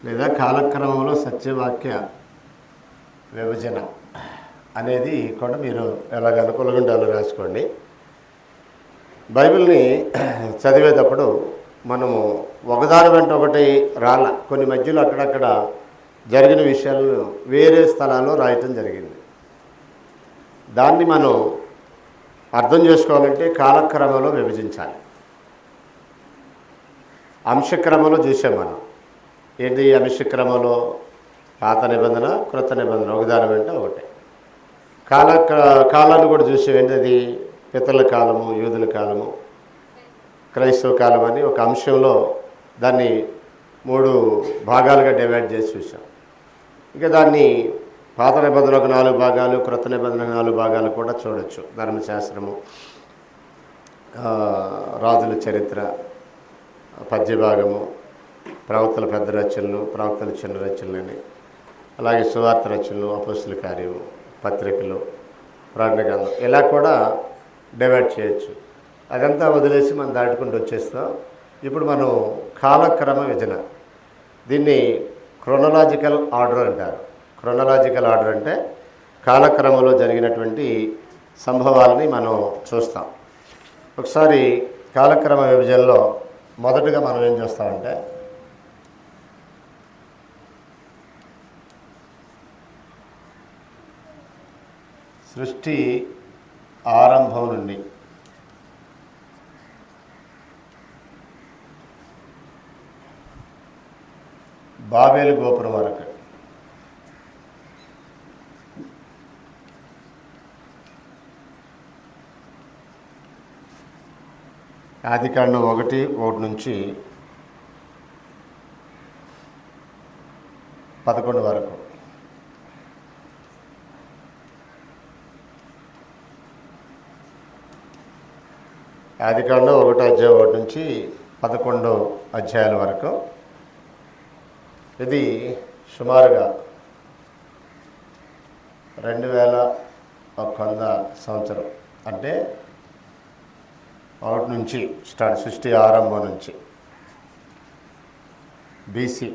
లేదా కాలక్రమంలో సత్యవాక్య విభజన అనేది కూడా మీరు ఎలాగ అనుకూలంగా ఉండాలో రాసుకోండి. బైబిల్ని చదివేటప్పుడు మనము ఒకదాని వెంట ఒకటి కొన్ని మధ్యలో అక్కడక్కడ జరిగిన విషయాలను వేరే స్థలాల్లో రాయటం జరిగింది. దాన్ని మనం అర్థం చేసుకోవాలంటే కాలక్రమంలో విభజించాలి. అంశక్రమంలో చూసాం మనం. ఏంటి అంశక్రమంలో? పాత నిబంధన, క్రొత్త నిబంధన, ఒకదాని వెంట ఒకటే. కాలాన్ని కూడా చూసాం. ఏంటది? పితరుల కాలము, యూదుల కాలము, క్రైస్తవ కాలం అని ఒక అంశంలో దాన్ని 3 భాగాలుగా డివైడ్ చేసి చూసాం. ఇక దాన్ని పాత నిబంధన ఒక 4 భాగాలు, క్రొత్త నిబంధన 4 భాగాలు కూడా చూడొచ్చు. ధర్మశాస్త్రము, రాజుల చరిత్ర, పద్యభాగము, ప్రవక్తల పెద్ద రచనలు, ప్రవక్తల చిన్న రచనలని, అలాగే సువార్త రచనలు, అపోస్తుల కార్యము, పత్రికలు, ప్రకటన గ్రంథం, ఇలా కూడా డివైడ్ చేయొచ్చు. అదంతా వదిలేసి మనం దాటుకుంటూ వచ్చేస్తాం. ఇప్పుడు మనం కాలక్రమ విభజన, దీన్ని క్రొనలాజికల్ ఆర్డర్ అంటారు. క్రొనలాజికల్ ఆర్డర్ అంటే కాలక్రమంలో జరిగినటువంటి సంభవాలని మనం చూస్తాం. ఒకసారి కాలక్రమ విభజనలో మొదటగా మనం ఏం చేస్తామంటే, సృష్టి ఆరంభం నుండి బాబేలు గోపురం వరకు ఆదికాండం 1:1 నుంచి 11 వరకు. ఆదికాండం 1:1 నుంచి 11 అధ్యాయాల వరకు. ఇది సుమారుగా 2100 సంవత్సరం. అంటే 1 నుంచి స్టార్ట్, సృష్టి ఆరంభం నుంచి బీసీ.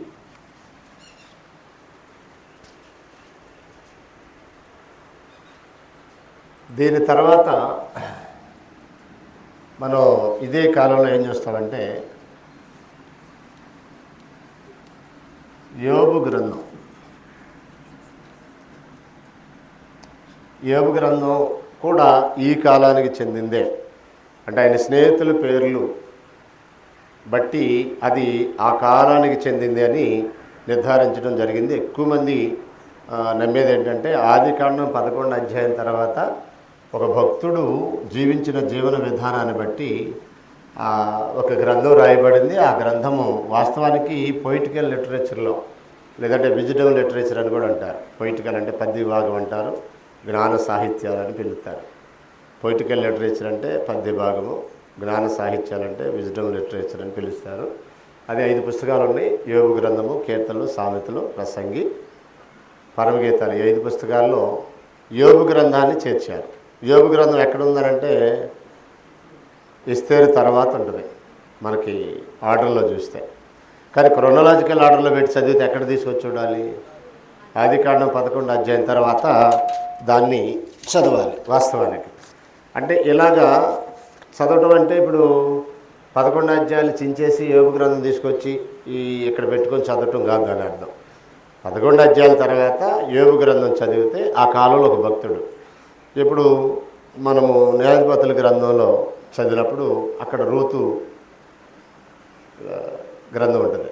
దీని తర్వాత మనం ఇదే కాలంలో ఏం చేస్తామంటే, యోబు గ్రంథం. యోబు గ్రంథం కూడా ఈ కాలానికి చెందిందే. అంటే ఆయన స్నేహితుల పేర్లు బట్టి అది ఆ కాలానికి చెందింది అని నిర్ధారించడం జరిగింది. ఎక్కువ మంది నమ్మేది ఏంటంటే, ఆదికాండం 11 అధ్యాయం తర్వాత ఒక భక్తుడు జీవించిన జీవన విధానాన్ని బట్టి ఒక గ్రంథం రాయబడింది. ఆ గ్రంథము వాస్తవానికి పొయిటికల్ లిటరేచర్లో, లేదంటే విజిడమ్ లిటరేచర్ అని కూడా అంటారు. పొయిటికల్ అంటే పద్య విభాగం అంటారు, జ్ఞాన సాహిత్యాలని పిలుస్తారు. పొయిటికల్ లిటరేచర్ అంటే పద్య భాగము, జ్ఞాన సాహిత్యాలంటే విజిడమ్ లిటరేచర్ అని పిలుస్తారు. అది 5 పుస్తకాలు ఉన్నాయి. యోబు గ్రంథము, కీర్తనలు, సామెతలు, ప్రసంగి, పరమగీతాలు. 5 పుస్తకాల్లో యోబు గ్రంథాన్ని చేర్చారు. యోబు గ్రంథం ఎక్కడ ఉందనంటే ఎస్తేరు తర్వాత ఉంటుంది మనకి ఆర్డర్లో చూస్తే. కానీ క్రొనలాజికల్ ఆర్డర్లో పెట్టి చదివితే ఎక్కడ తీసుకొచ్చి చూడాలి? ఆదికాండం 11 అధ్యాయం తర్వాత దాన్ని చదవాలి వాస్తవానికి. అంటే ఇలాగా చదవటం అంటే ఇప్పుడు 11 అధ్యాయాలు చించేసి యోబు గ్రంథం తీసుకొచ్చి ఇక్కడ పెట్టుకొని చదవటం కాదు దాని అర్థం. 11 అధ్యాయాల తర్వాత యోబు గ్రంథం చదివితే ఆ కాలంలో ఒక భక్తుడు. ఇప్పుడు మనము న్యాయాధిపతుల గ్రంథంలో చదివినప్పుడు అక్కడ రూతు గ్రంథం ఉంటుంది.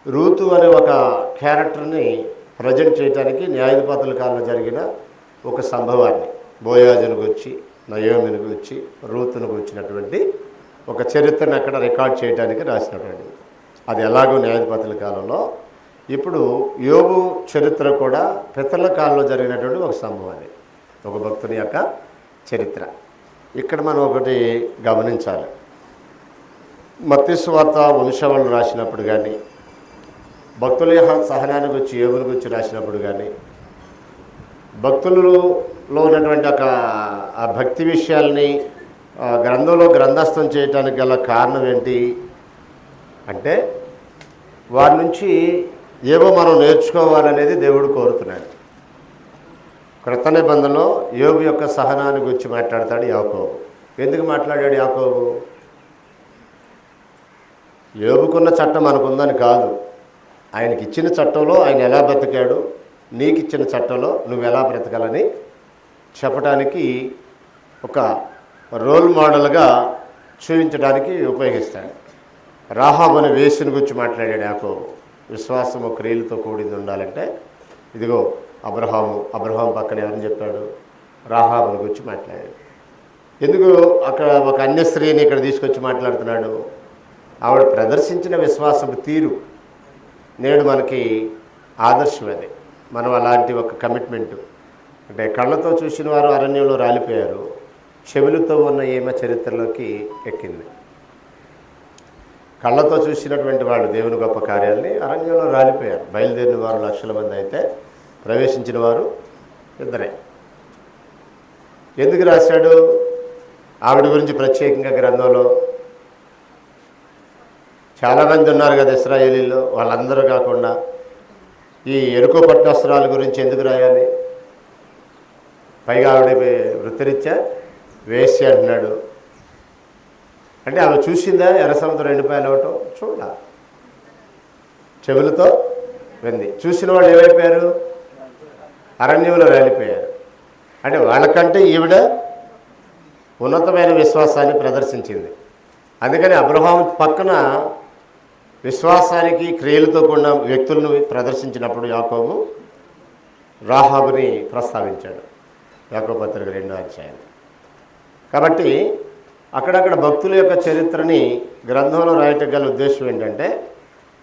రూతు అనే ఒక క్యారెక్టర్ని ప్రజెంట్ చేయడానికి న్యాయాధిపతుల కాలంలో జరిగిన ఒక సంభవాన్ని, బోయాజును గురించి, నయోమిని గురించి, రూతును గురించినటువంటి ఒక చరిత్రను అక్కడ రికార్డ్ చేయడానికి రాసినటువంటిది. అది ఎలాగో న్యాయాధిపతుల కాలంలో. ఇప్పుడు యోబు చరిత్ర కూడా పితరుల కాలంలో జరిగినటువంటి ఒక సంభవం. అది ఒక భక్తుని యొక్క చరిత్ర. ఇక్కడ మనం ఒకటి గమనించాలి. మత్తయి సువార్త వంశావళులు రాసినప్పుడు కానీ, భక్తుల సహనాన్ని గురించి, యోబుని గురించి రాసినప్పుడు కానీ, భక్తులలో ఉన్నటువంటి ఆ భక్తి విషయాల్ని గ్రంథంలో గ్రంథస్థం చేయడానికి గల కారణం ఏంటి అంటే, వారి నుంచి ఏవో మనం నేర్చుకోవాలనేది దేవుడు కోరుతున్నాడు. క్రొత్త నిబంధనలో యోబు యొక్క సహనాన్ని గురించి మాట్లాడతాడు యాకోబు. ఎందుకు మాట్లాడాడు యాకోబు? యోబుకున్న చట్టం మనకుందని కాదు, ఆయనకి ఇచ్చిన చట్టంలో ఆయన ఎలా బ్రతికాడు, నీకు ఇచ్చిన చట్టంలో నువ్వు ఎలా బ్రతకాలని చెప్పడానికి ఒక రోల్ మోడల్గా చూపించడానికి ఉపయోగిస్తాడు. రాహాబు అనే వేశ్యని గురించి మాట్లాడాడు యాకోబు. విశ్వాసము క్రియలతో కూడింది ఉండాలంటే ఇదిగో అబ్రహాం పక్కన ఎవరని చెప్పాడు? రాహాబుని గురించి మాట్లాడాడు. ఎందుకు అక్కడ ఒక అన్య స్త్రీని ఇక్కడ తీసుకొచ్చి మాట్లాడుతున్నాడు? ఆవిడ ప్రదర్శించిన విశ్వాసపు తీరు నేడు మనకి ఆదర్శం. అది మనం అలాంటి ఒక కమిట్మెంటు, అంటే కళ్ళతో చూసిన వారు అరణ్యంలో రాలిపోయారు, చెవులతో ఉన్న ఈమె చరిత్రలోకి ఎక్కింది. కళ్ళతో చూసినటువంటి వాళ్ళు దేవుని గొప్ప కార్యాలని అరణ్యంలో రాలిపోయారు. బయలుదేరిన వారు లక్షల మంది అయితే ప్రవేశించిన వారు ఇద్దరే. ఎందుకు రాశాడు ఆవిడ గురించి ప్రత్యేకంగా గ్రంథంలో? చాలామంది ఉన్నారు కదా ఇశ్రాయేలీలో, వాళ్ళందరూ కాకుండా ఈ ఎరుకో పట్టణస్త్రాల గురించి ఎందుకు రాయాలి? పైగా ఆవిడ వృత్తిరీత్యా వేశ్య అంటున్నాడు. అంటే ఆమె చూసిందా ఎర్ర సముద్రం ఎండిపోయాలి అవటం? చూడ, చెవులతో వింది. చూసిన వాళ్ళు ఏమైపోయారు? అరణ్యంలో రాలిపోయారు. అంటే వాళ్ళకంటే ఈవిడ ఉన్నతమైన విశ్వాసాన్ని ప్రదర్శించింది. అందుకని అబ్రహాం పక్కన విశ్వాసానికి క్రియలతో కూడిన వ్యక్తులను ప్రదర్శించినప్పుడు యాకోబు రాహాబుని ప్రస్తావించాడు. యాకోబు పత్రిక 2వ అధ్యాయం. కాబట్టి అక్కడక్కడ భక్తుల యొక్క చరిత్రని గ్రంథంలో రాయటం గల ఉద్దేశం ఏంటంటే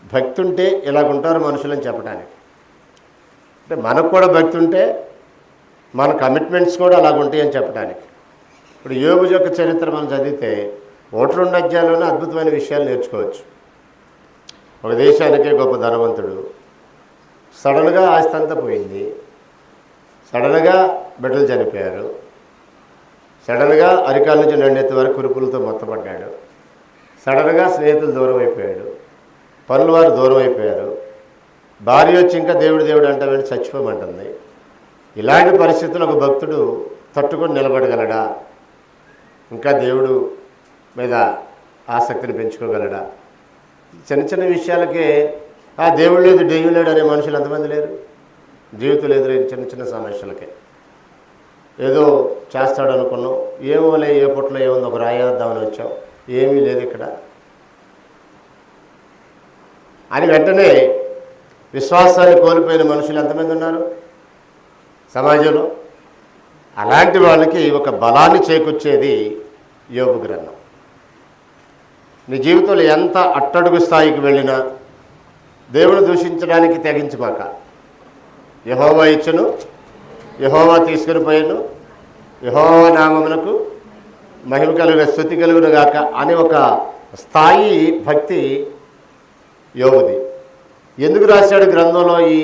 భక్తి ఉంటే ఇలాగుంటారు మనుషులని చెప్పడానికి. అంటే మనకు కూడా భక్తి ఉంటే మన కమిట్మెంట్స్ కూడా అలాగుంటాయి అని చెప్పడానికి. ఇప్పుడు యోబు యొక్క చరిత్ర మనం చదివితే 1-2 అధ్యాయాల్లోనే అద్భుతమైన విషయాలు నేర్చుకోవచ్చు. ఒక దేశానికే గొప్ప ధనవంతుడు, సడన్గా ఆస్తి అంతా పోయింది, సడన్గా బిడ్డలు చనిపోయారు, సడన్గా అరికాల నుంచి నన్నెత్తి వరకు కురుపులతో మొత్తపడ్డాడు, సడన్గా స్నేహితులు దూరం అయిపోయాడు, పనుల వారు దూరం అయిపోయారు, భార్య వచ్చి ఇంకా దేవుడు అంటే వెళ్ళి చచ్చిపోమంటుంది. ఇలాంటి పరిస్థితుల్లో ఒక భక్తుడు తట్టుకొని నిలబడగలడా? ఇంకా దేవుడు మీద ఆసక్తిని పెంచుకోగలడా? చిన్న చిన్న విషయాలకే దేవుడు లేదు దెయ్యం లేడు అనే మనుషులు ఎంతమంది లేరు? జీవితంలో ఎదురైన చిన్న చిన్న సమస్యలకే ఏదో చేస్తాడు అనుకున్నాం, ఏమోలే ఏ పుట్టలో ఏముంది, ఒక రాయేద్దామని వచ్చాం, ఏమీ లేదు ఇక్కడ అని వెంటనే విశ్వాసాన్ని కోల్పోయిన మనుషులు ఎంతమంది ఉన్నారు సమాజంలో? అలాంటి వాళ్ళకి ఒక బలాన్ని చేకూర్చేది యోబు గ్రంథం. నీ జీవితంలో ఎంత అట్టడుగు స్థాయికి వెళ్ళినా దేవుడు దూషించడానికి తెగించమాక. యెహోవా ఇచ్చును, యెహోవా తీసుకుని పోయాను, యెహోవా నామమునకు మహిమ కలుగున స్తుతి కలుగును గాక అనే ఒక స్థాయి భక్తి యోబుది. ఎందుకు రాశాడు గ్రంథంలో ఈ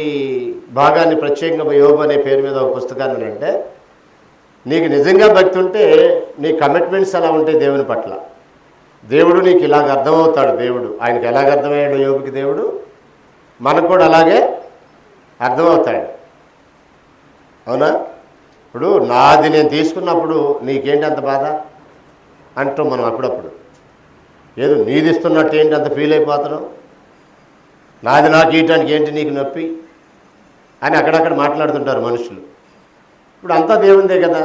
భాగాన్ని ప్రత్యేకంగా యోబు అనే పేరు మీద ఒక పుస్తకాన్ని అంటే, నీకు నిజంగా భక్తి ఉంటే నీ కమిట్మెంట్స్ అలా ఉంటాయి దేవుని పట్ల. దేవుడు నీకు ఇలాగ అర్థమవుతాడు. దేవుడు ఆయనకి ఎలాగ అర్థమయ్యాడు యోబుకి దేవుడు, మనకు కూడా అలాగే అర్థమవుతాడు. అవునా? ఇప్పుడు నాది నేను తీసుకున్నప్పుడు నీకేంటి అంత బాధ అంటాం మనం అప్పుడప్పుడు. ఏదో నీది ఇస్తున్నట్టు ఏంటి అంత ఫీల్ అయిపోతున్నావు, నాది నాకు ఇయటానికి ఏంటి నీకు నొప్పి అని అక్కడక్కడ మాట్లాడుతుంటారు మనుషులు. ఇప్పుడు అంతా దేవుందే కదా,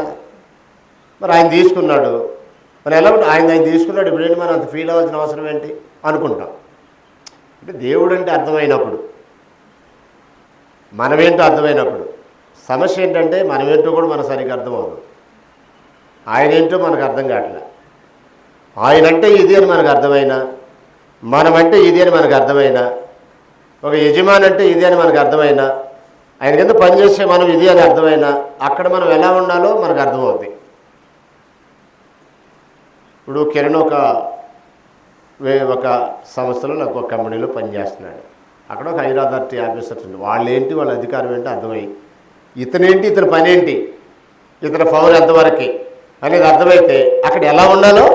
మరి ఆయన తీసుకున్నాడు, మరి ఎలా ఉంటుంది? ఆయన తీసుకున్నాడు, ఇప్పుడేంటి మనం అంత ఫీల్ అవ్వాల్సిన అవసరం ఏంటి అనుకుంటాం. అంటే దేవుడు అంటే అర్థమైనప్పుడు, మనమేంటో అర్థమైనప్పుడు. సమస్య ఏంటంటే మనమేంటో కూడా మనకు సరిగ్గా అర్థం అవ్వదు. ఆయన ఏంటో మనకు అర్థం కావట్లే. ఆయనంటే ఇది అని మనకు అర్థమైనా, మనమంటే ఇది అని మనకు అర్థమైనా, ఒక యజమాని అంటే ఇది అని మనకు అర్థమైనా, ఆయన కింద పనిచేసే మనం ఇది అని అర్థమైనా, అక్కడ మనం ఎలా ఉండాలో మనకు అర్థమవుతుంది. ఇప్పుడు కిరణ్ ఒక సంస్థలో నాకు ఒక కంపెనీలో పనిచేస్తున్నాడు. అక్కడ ఒక హైర్ అథారిటీ ఆఫీసర్స్ ఉంది. వాళ్ళేంటి, వాళ్ళ అధికారం ఏంటి అర్థమయ్యి, ఇతనేంటి, ఇతని పని ఏంటి, ఇతని పవర్ ఎంతవరకు అనేది అర్థమైతే అక్కడ ఎలా ఉండాలో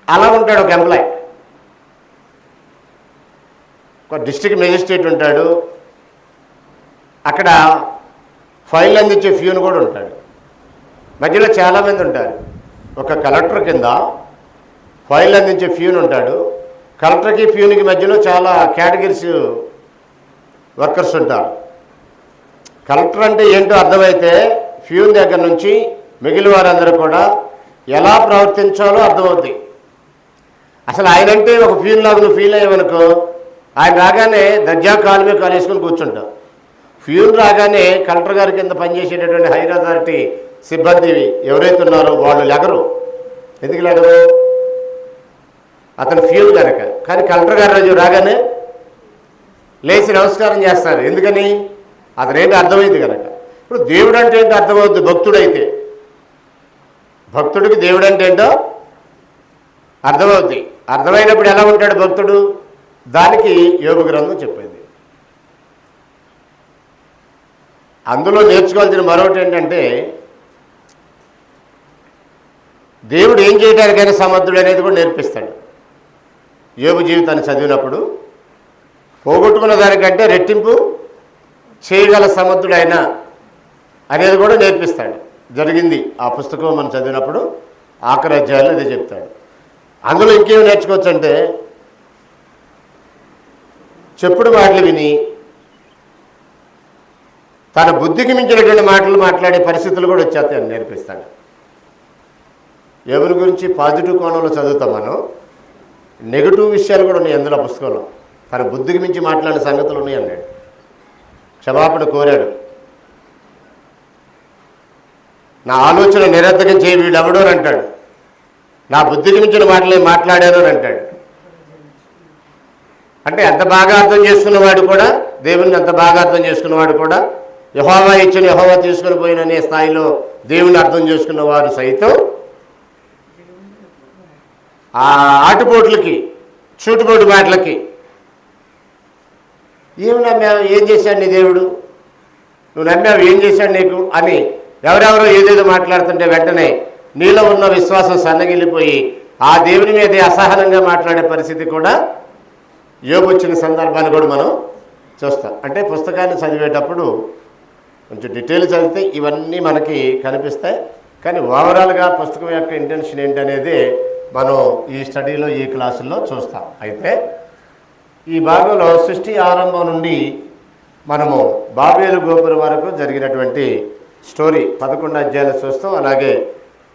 అలా ఉంటాడు ఒక ఎంప్లాయ్. డిస్ట్రిక్ట్ మెజిస్ట్రేట్ ఉంటాడు, అక్కడ ఫైల్ అందించే ఫ్యూన్ కూడా ఉంటాడు, మధ్యలో చాలామంది ఉంటారు. ఒక కలెక్టర్ కింద ఫైల్ అందించే ఫ్యూన్ ఉంటాడు, కలెక్టర్కి ఫ్యూన్కి మధ్యలో చాలా కేటగిరీస్ వర్కర్స్ ఉంటారు. కలెక్టర్ అంటే ఏంటో అర్థమైతే ఫ్యూన్ దగ్గర నుంచి మిగిలిన వారందరూ కూడా ఎలా ప్రవర్తించాలో అర్థమవుతుంది. అసలు ఆయనంటే ఒక ఫ్యూన్ లాగా నువ్వు ఫీల్ అయ్యావనుకో, ఆయన రాగానే దర్జా కాలు మీద కాలు వేసుకొని కూర్చుంటావు. ఫ్యూన్ రాగానే కలెక్టర్ గారి కింద పనిచేసేటటువంటి హైర్ అథారిటీ సిబ్బంది ఎవరైతే ఉన్నారో వాళ్ళు లెగరు. ఎందుకు లెగరు? అతను ఫ్యూన్ కనుక. కానీ కలెక్టర్ గారు రోజు రాగానే లేచి నమస్కారం చేస్తారు. ఎందుకని? అతనేంటి అర్థమైంది కనుక. ఇప్పుడు దేవుడు అంటే ఏంటో అర్థమవుద్ది భక్తుడైతే. భక్తుడికి దేవుడు అంటే ఏంటో అర్థమవుద్ది. అర్థమైనప్పుడు ఎలా ఉంటాడు భక్తుడు? దానికి యోబు గ్రంథం చెప్పింది. అందులో నేర్చుకోవాల్సిన మరొకటి ఏంటంటే, దేవుడు ఏం చేయడానికైనా సమర్థుడు అనేది కూడా నేర్పిస్తాడు. యోబు జీవితాన్ని చదివినప్పుడు పోగొట్టుకున్న దానికంటే రెట్టింపు చేయగల సమర్థుడు ఆయన అనేది కూడా నేర్పిస్తాడు. జరిగింది ఆ పుస్తకం మనం చదివినప్పుడు ఆఖరి అధ్యాయంలో అదే చెప్తాడు. అందులో ఇంకేమి నేర్చుకోవచ్చు అంటే, చెప్పుడు మాటలు విని తన బుద్ధికి మించినటువంటి మాటలు మాట్లాడే పరిస్థితులు కూడా వచ్చేస్తాయని నేర్పిస్తాడు. ఎవరి గురించి పాజిటివ్ కోణంలో చదువుతాం మనం, నెగిటివ్ విషయాలు కూడా ఉన్నాయి అందులో పుస్తకంలో. తన బుద్ధికి మించి మాట్లాడిన సంగతులు ఉన్నాయి అన్నాడు. క్షమాపణ కోరాడు. నా ఆలోచన నిరర్థకం చేయి వీడెవడో అని అంటాడు. నా బుద్ధికి మించిన మాటలే మాట్లాడాను అని అంటాడు. అంటే ఎంత బాగా అర్థం చేసుకున్నవాడు కూడా, దేవుణ్ణి ఎంత బాగా అర్థం చేసుకున్నవాడు కూడా, యెహోవా ఇచ్చిన యెహోవా తీసుకుని పోయిననే స్థాయిలో దేవుణ్ణి అర్థం చేసుకున్న వారు సైతం ఆ ఆటుపోట్లకి, చూటుపోటు మాటలకి, ఏమి నమ్మావు, ఏం చేశాడు నీ దేవుడు, నువ్వు నమ్మావు, ఏం చేశాడు నీకు అని ఎవరెవరో ఏదేదో మాట్లాడుతుంటే వెంటనే నీలో ఉన్న విశ్వాసం సన్నగిల్లిపోయి ఆ దేవుని మీదే అసహనంగా మాట్లాడే పరిస్థితి కూడా యోబు వచ్చిన సందర్భాన్ని కూడా మనం చూస్తాం. అంటే పుస్తకాన్ని చదివేటప్పుడు కొంచెం డీటెయిల్ చదివితే ఇవన్నీ మనకి కనిపిస్తాయి. కానీ ఓవరాల్గా పుస్తకం యొక్క ఇంటెన్షన్ ఏంటనేది మనం ఈ స్టడీలో, ఈ క్లాసుల్లో చూస్తాం. అయితే ఈ భాగంలో సృష్టి ఆరంభం నుండి మనము బాబేలు గోపురం వరకు జరిగినటువంటి స్టోరీ 11 అధ్యాయాలు చూస్తాం. అలాగే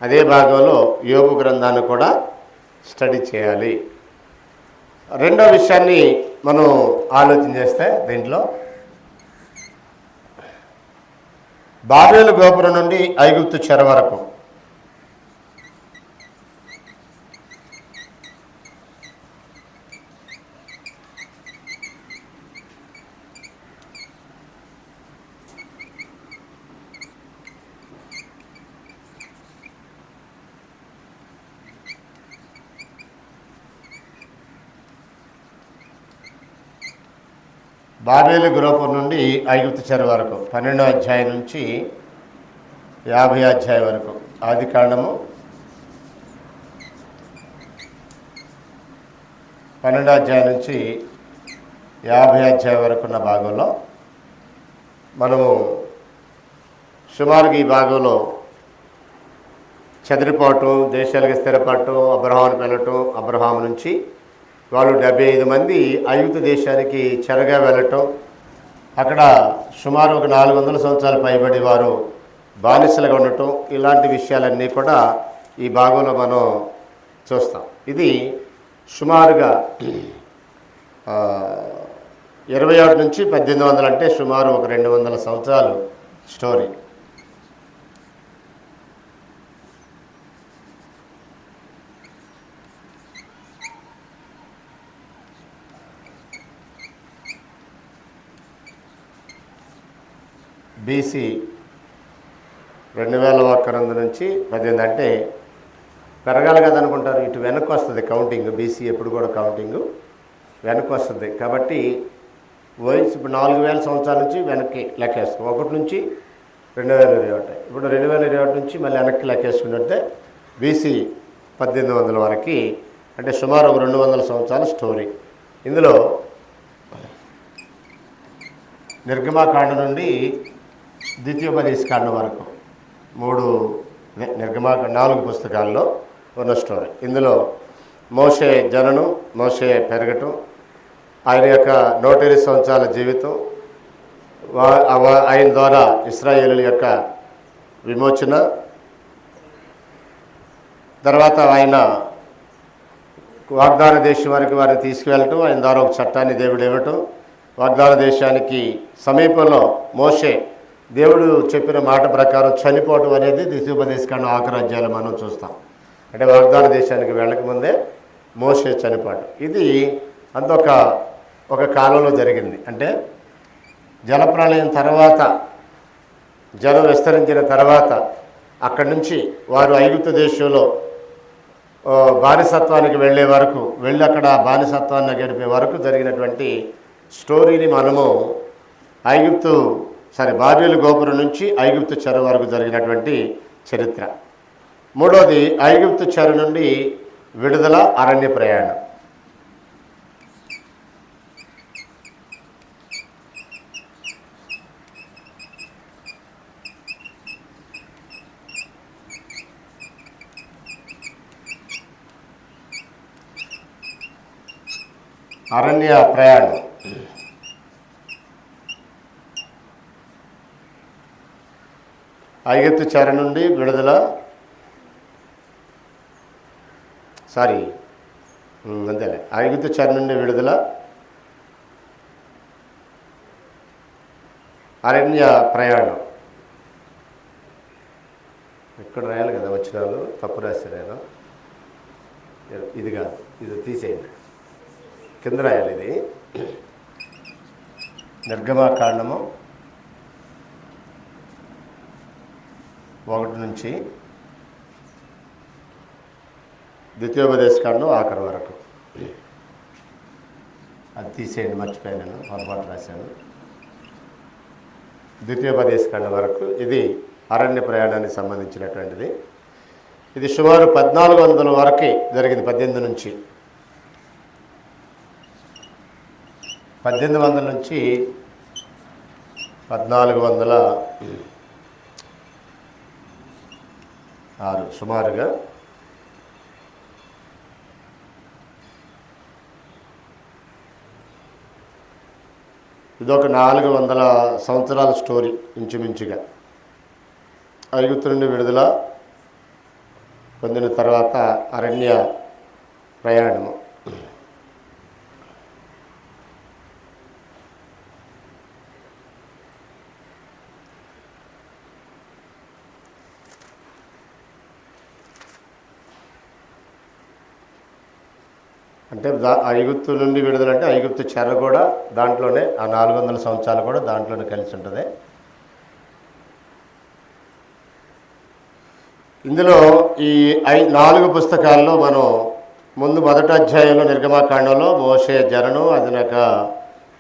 అదే భాగంలో యోబు గ్రంథాన్ని కూడా స్టడీ చేయాలి. రెండో విషయాన్ని మనం ఆలోచన చేస్తే దీంట్లో బాబేలు గోపురం నుండి ఐగుప్తు చెర వరకు బాబేలు గోపురం నుండి ఐగుప్తు చెర వరకు 12వ అధ్యాయం నుంచి 50వ అధ్యాయం వరకు, ఆది కాండము 12వ అధ్యాయం నుంచి 50వ అధ్యాయం వరకు ఉన్న భాగంలో మనము సుమారుగా ఈ భాగంలో చెదిరిపోవటం, దేశాలకు స్థిరపడటం, అబ్రహాముని వెళ్ళటం, అబ్రహాము నుంచి వాళ్ళు 75 మంది ఐగుప్తు దేశానికి చెరగా వెళ్ళటం, అక్కడ సుమారు ఒక 400 సంవత్సరాలు పైబడి వారు బానిసలుగా ఉండటం, ఇలాంటి విషయాలన్నీ కూడా ఈ భాగంలో మనం చూస్తాం. ఇది సుమారుగా 21 నుంచి 1800 అంటే సుమారు ఒక 200 సంవత్సరాలు స్టోరీ. బీసీ 2000 నుంచి 18 అంటే పెరగాలి కదా అనుకుంటారు. ఇటు వెనక్కి వస్తుంది కౌంటింగ్. బీసీ ఎప్పుడు కూడా కౌంటింగ్ వెనక్కి వస్తుంది. కాబట్టి వయసు ఇప్పుడు 4000 సంవత్సరాల నుంచి వెనక్కి లెక్కేస్తాం. 1 నుంచి 2021. ఇప్పుడు 2021 నుంచి మళ్ళీ వెనక్కి లెక్కేసుకుంటే బీసీ 1800 వరకు, అంటే సుమారు ఒక 200 సంవత్సరాల స్టోరీ. ఇందులో నిర్గమాకాండ నుండి ద్వితీయోపదేశకాండం వరకు 4 పుస్తకాల్లో ఉన్న స్టోరీ. ఇందులో మోషే జననం, మోషే పెరగటం, ఆయన యొక్క 120 సంవత్సరాల జీవితం, ఆయన ద్వారా ఇశ్రాయేలుల యొక్క విమోచన, తర్వాత ఆయన వాగ్దాన దేశం వరకు వారిని తీసుకువెళ్ళటం, ఆయన ద్వారా ఒక చట్టాన్ని దేవుడు ఇవ్వటం, వాగ్దాన దేశానికి సమీపంలో మోషే దేవుడు చెప్పిన మాట ప్రకారం చనిపోవటం అనేది ద్వితీయోపదేశకాండం ఆఖరి అధ్యాయంలో మనం చూస్తాం. అంటే వాగ్దాన దేశానికి వెళ్ళకముందే మోషే చనిపోవటం. ఇది అంత ఒక కాలంలో జరిగింది. అంటే జలప్రళయం తర్వాత, జలం విస్తరించిన తర్వాత అక్కడి నుంచి వారు ఐగుప్తు దేశంలో బానిసత్వానికి వెళ్ళే వరకు, వెళ్ళి అక్కడ బానిసత్వాన్ని గడిపే వరకు జరిగినటువంటి స్టోరీని మనము బాబేలు గోపురం నుంచి ఐగుప్తు చెర వరకు జరిగినటువంటి చరిత్ర. మూడోది ఐగుప్తు చెర నుండి విడుదల, అరణ్య ప్రయాణం. అరణ్య ప్రయాణం ఐగుప్తు చెర నుండి విడుదల, అంతేలే, ఐగుప్తు చెర నుండి విడుదల, అరణ్య ప్రయాణం. ఇక్కడ రాయాలి కదా, వచనాలు తప్పు రాశాను నేను. ఇది కాదు, ఇది తీసేయండి, కింద రాయాలి. ఇది నిర్గమాకాండము 1 నుంచి ద్వితీయోపదేశకాండం ఆఖరి వరకు. అది తీసేయండి, మర్చిపోయాను నేను, పొరపాటు రాశాను. ద్వితీయోపదేశకాండం వరకు ఇది అరణ్య ప్రయాణానికి సంబంధించినటువంటిది. ఇది సుమారు 1400 వరకు జరిగింది. 1800 నుంచి 1406 సుమారుగా. ఇదొక 400 సంవత్సరాల స్టోరీ ఇంచుమించుగా. ఐగుప్తు నుండి విడుదల పొందిన తర్వాత అరణ్య ప్రయాణము. అంటే ఐగుప్తు నుండి విడుదల అంటే ఐగుప్తు చెర కూడా దాంట్లోనే, ఆ 400 సంవత్సరాలు కూడా దాంట్లోనే కలిసి ఉంటుంది. ఇందులో ఈ 4 పుస్తకాల్లో మనం ముందు మొదటి అధ్యాయంలో నిర్గమాకాండంలో మోషే జననం, అతనొక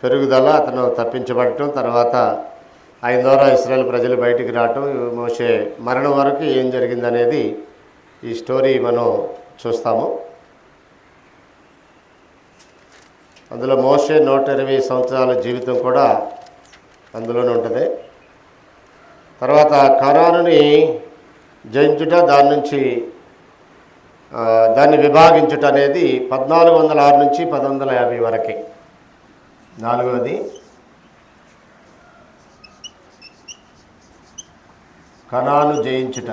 పెరుగుదల, అతను తప్పించబడటం, తర్వాత ఆయన ద్వారా ఇశ్రాయేలు ప్రజలు బయటికి రావటం, మోషే మరణం వరకు ఏం జరిగిందనేది ఈ స్టోరీ మనం చూస్తాము. అందులో మోషే 120 సంవత్సరాల జీవితం కూడా అందులోనే ఉంటుంది. తర్వాత కనానుని జయించుట, దాని నుంచి దాన్ని విభాగించుట అనేది 1406 నుంచి 1150 వరకే. 4వది కనాను జయించుట.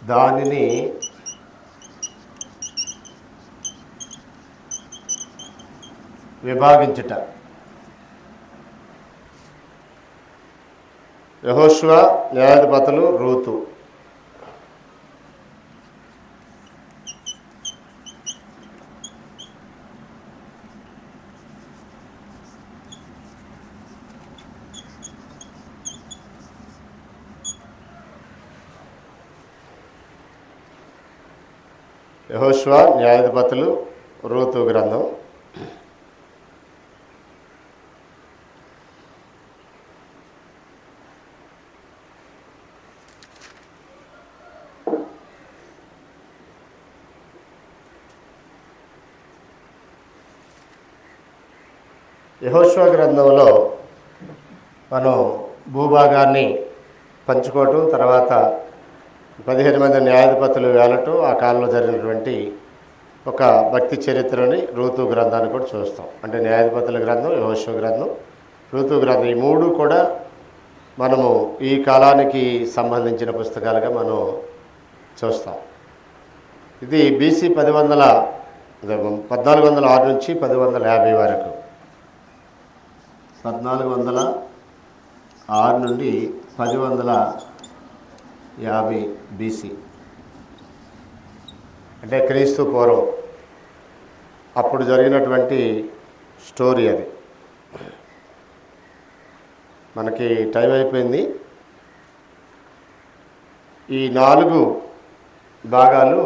దానిని విభాగించుట. యెహోషువ, న్యాయాధిపతులు, రూతు. యెహోషువ, న్యాయాధిపతులు, రూతు గ్రంథం. యెహోషువ గ్రంథంలో మనం భూభాగాన్ని పంచుకోవటం, తర్వాత 15 మంది న్యాయాధిపతులు వేలటం, ఆ కాలంలో జరిగినటువంటి ఒక భక్తి చరిత్రని రూతు గ్రంథాన్ని కూడా చూస్తాం. అంటే న్యాయాధిపతుల గ్రంథం, యెహోషువ గ్రంథం, రూతు గ్రంథం, ఈ మూడు కూడా మనము ఈ కాలానికి సంబంధించిన పుస్తకాలుగా మనం చూస్తాం. ఇది BC 1406 నుంచి 1150 వరకు, 1406 నుండి 1150 BC, అంటే క్రీస్తు పూర్వం అప్పుడు జరిగినటువంటి స్టోరీ అది. మనకి టైం అయిపోయింది. ఈ 4 భాగాలు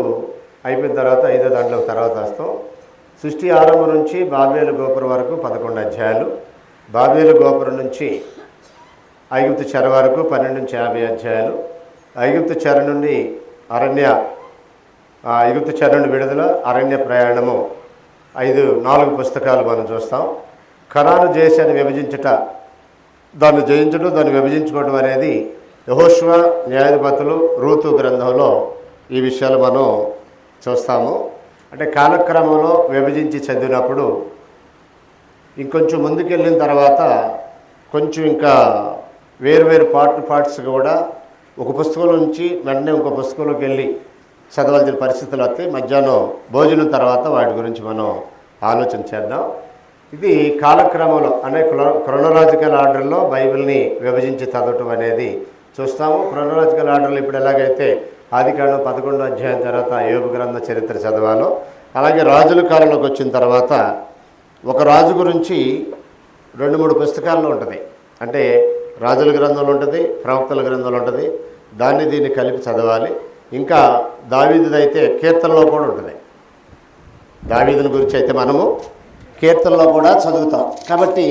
అయిపోయిన తర్వాత 5వ దాంట్లో తర్వాత వస్తాం. సృష్టి ఆరంభం నుంచి బాబేలు గోపురం వరకు 11 అధ్యాయాలు, బాబేలు గోపురం నుంచి ఐగుప్తు చెర వరకు 12 నుంచి 50 అధ్యాయాలు, ఐగుప్తు చెర నుండి ఐగుప్తు చెర నుండి విడుదల, అరణ్య ప్రయాణము, 4 పుస్తకాలు మనం చూస్తాం. కనాను దేశాన్ని విభజించుట, దాన్ని జయించడం, దాన్ని విభజించుకోవడం అనేది యెహోషువ, న్యాయాధిపతులు, రూతు గ్రంథంలో ఈ విషయాలు మనం చూస్తాము. అంటే కాలక్రమంలో విభజించి చదివినప్పుడు ఇంకొంచెం ముందుకెళ్ళిన తర్వాత కొంచెం ఇంకా వేరు పార్ట్స్ కూడా ఒక పుస్తకం నుంచి వెంటనే ఇంకో పుస్తకంలోకి వెళ్ళి చదవాల్సిన పరిస్థితులు వస్తే మధ్యాహ్నం భోజనం తర్వాత వాటి గురించి మనం ఆలోచన చేద్దాం. ఇది కాలక్రమంలో అంటే క్రొనలాజికల్ ఆర్డర్లో బైబిల్ని విభజించి చదవటం అనేది చూస్తాము. క్రొనలాజికల్ ఆర్డర్లో ఇప్పుడు ఎలాగైతే ఆదికాండం 11వ అధ్యాయం తర్వాత యోబు గ్రంథ చరిత్ర చదవాలో, అలాగే రాజుల కాలంలోకి వచ్చిన తర్వాత ఒక రాజు గురించి 2-3 పుస్తకాల్లో ఉంటుంది. అంటే రాజుల గ్రంథంలో ఉంటుంది, ప్రవక్తల గ్రంథంలో ఉంటుంది, దీన్ని కలిపి చదవాలి. ఇంకా దావీదుదైతే కీర్తనలో కూడా ఉంటుంది. దావీదుని గురించి అయితే మనము కీర్తనలో కూడా చదువుతాం. కాబట్టి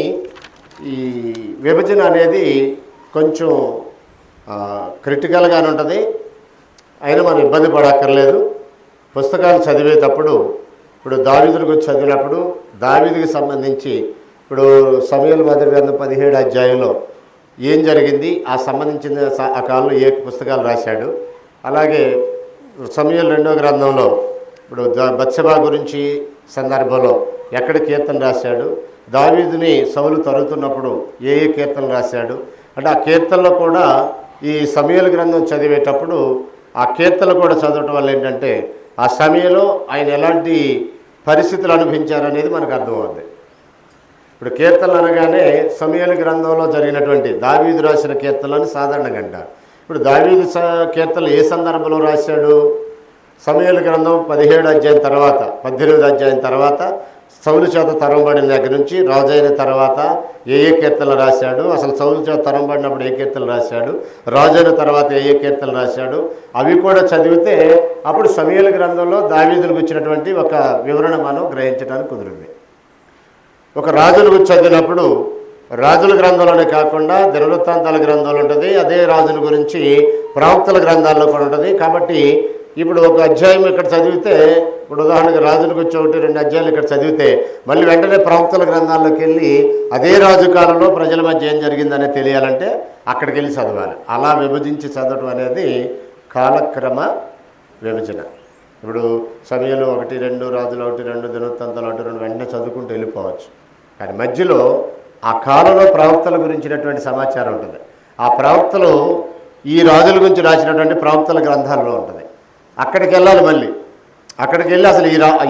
ఈ విభజన అనేది కొంచెం క్రిటికల్గానే ఉంటుంది. అయినా మనం ఇబ్బంది పడక్కర్లేదు. పుస్తకాలు చదివేటప్పుడు ఇప్పుడు దావీదుని గురించి చదివినప్పుడు దావీదుకి సంబంధించి ఇప్పుడు సమూయేలు మొదటి గ్రంథం 17వ అధ్యాయంలో ఏం జరిగింది, ఆ సంబంధించిన ఆ కాలంలో ఏ పుస్తకాలు రాశాడు. అలాగే సమూయేలు 2వ గ్రంథంలో ఇప్పుడు బత్షెబా గురించి సందర్భంలో ఎక్కడ కీర్తన రాశాడు, దావీదుని సౌలు తరుగుతున్నప్పుడు ఏ కీర్తనలు రాశాడు. అంటే ఆ కీర్తనలో కూడా ఈ సమూయేలు గ్రంథం చదివేటప్పుడు ఆ కీర్తనలు కూడా చదవటం వల్ల ఏంటంటే ఆ సమయంలో ఆయన ఎలాంటి పరిస్థితులు అనుభవించారనేది మనకు అర్థమవుతుంది. ఇప్పుడు కీర్తనలు అనగానే సమూయేలు గ్రంథంలో జరిగినటువంటి దావీదు రాసిన కీర్తనలని సాధారణంగా అంటారు. ఇప్పుడు దావీదు కీర్తనలు ఏ సందర్భంలో రాశాడు? సమూయేలు గ్రంథం 17వ అధ్యాయం తర్వాత 18వ అధ్యాయం తర్వాత సౌలు చేత తరంబడిన దగ్గర నుంచి రాజు అయిన తర్వాత ఏ కీర్తనలు రాశాడు, అసలు సౌలు చేత తరంబడినప్పుడు ఏ కీర్తనలు రాశాడు, రాజు అయిన తర్వాత ఏ కీర్తనలు రాశాడు, అవి కూడా చదివితే అప్పుడు సమూయేలు గ్రంథంలో దావీదులకు వచ్చినటువంటి ఒక వివరణ మనం గ్రహించడానికి కుదిరింది. ఒక రాజుల గురించి చదివినప్పుడు రాజుల గ్రంథంలోనే కాకుండా దినవృత్తాంతాల గ్రంథంలో ఉంటుంది, అదే రాజుల గురించి ప్రవక్తల గ్రంథాల్లో కూడా ఉంటుంది. కాబట్టి ఇప్పుడు ఒక అధ్యాయం ఇక్కడ చదివితే, ఇప్పుడు ఉదాహరణకు రాజులకు వచ్చి 1-2 అధ్యాయాలు ఇక్కడ చదివితే మళ్ళీ వెంటనే ప్రవక్తల గ్రంథాల్లోకి వెళ్ళి అదే రాజు కాలంలో ప్రజల మధ్య ఏం జరిగిందనే తెలియాలంటే అక్కడికి వెళ్ళి చదవాలి. అలా విభజించి చదవడం అనేది కాలక్రమ విభజన. ఇప్పుడు సమూయేలు 1-2, రాజులు 1-2, దినవృత్తాంతాలు 1-2 వెంటనే చదువుకుంటూ వెళ్ళిపోవచ్చు. కానీ మధ్యలో ఆ కాలంలో ప్రవక్తల గురించినటువంటి సమాచారం ఉంటుంది. ఆ ప్రవక్తలు ఈ రాజుల గురించి రాసినటువంటి ప్రవక్తల గ్రంథాల్లో ఉంటుంది. అక్కడికి వెళ్ళాలి. మళ్ళీ అక్కడికి వెళ్ళి అసలు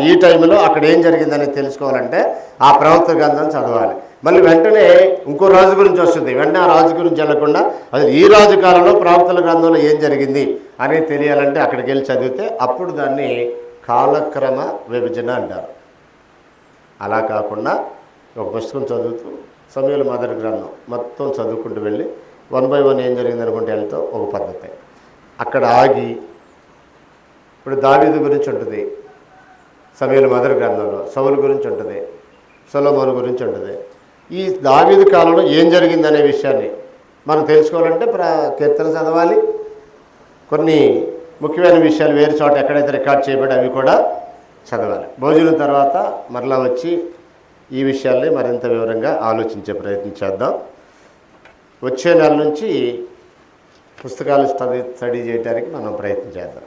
ఈ టైంలో అక్కడ ఏం జరిగిందని తెలుసుకోవాలంటే ఆ ప్రవక్త గ్రంథం చదవాలి. మళ్ళీ వెంటనే ఇంకో రాజు గురించి వస్తుంది, వెంటనే ఆ రాజు గురించి వెళ్ళకుండా అసలు ఈ రాజు కాలంలో ప్రవక్తల గ్రంథంలో ఏం జరిగింది అనేది తెలియాలంటే అక్కడికి వెళ్ళి చదివితే అప్పుడు దాన్ని కాలక్రమ విభజన అంటారు. అలా కాకుండా ఒక పుస్తకం చదువుతూ సమూయేలు మొదటి గ్రంథం మొత్తం చదువుకుంటూ వెళ్ళి 1 by 1 ఏం జరిగింది అనుకుంటే వెళ్తాం ఒక పద్ధతి. అక్కడ ఆగి ఇప్పుడు దావీదు గురించి ఉంటుంది సమూయేలు మొదటి గ్రంథంలో, సౌలు గురించి ఉంటుంది, సొలొమోను గురించి ఉంటుంది. ఈ దావీదు కాలంలో ఏం జరిగిందనే విషయాన్ని మనం తెలుసుకోవాలంటే కీర్తన చదవాలి. కొన్ని ముఖ్యమైన విషయాలు వేరే చోట ఎక్కడైతే రికార్డ్ చేయబడి అవి కూడా చదవాలి. భోజనం తర్వాత మరలా వచ్చి ఈ విషయాల్ని మరింత వివరంగా ఆలోచించే ప్రయత్నం చేద్దాం. వచ్చే నెల నుంచి పుస్తకాలు స్టడీ చేయడానికి మనం ప్రయత్నం చేద్దాం.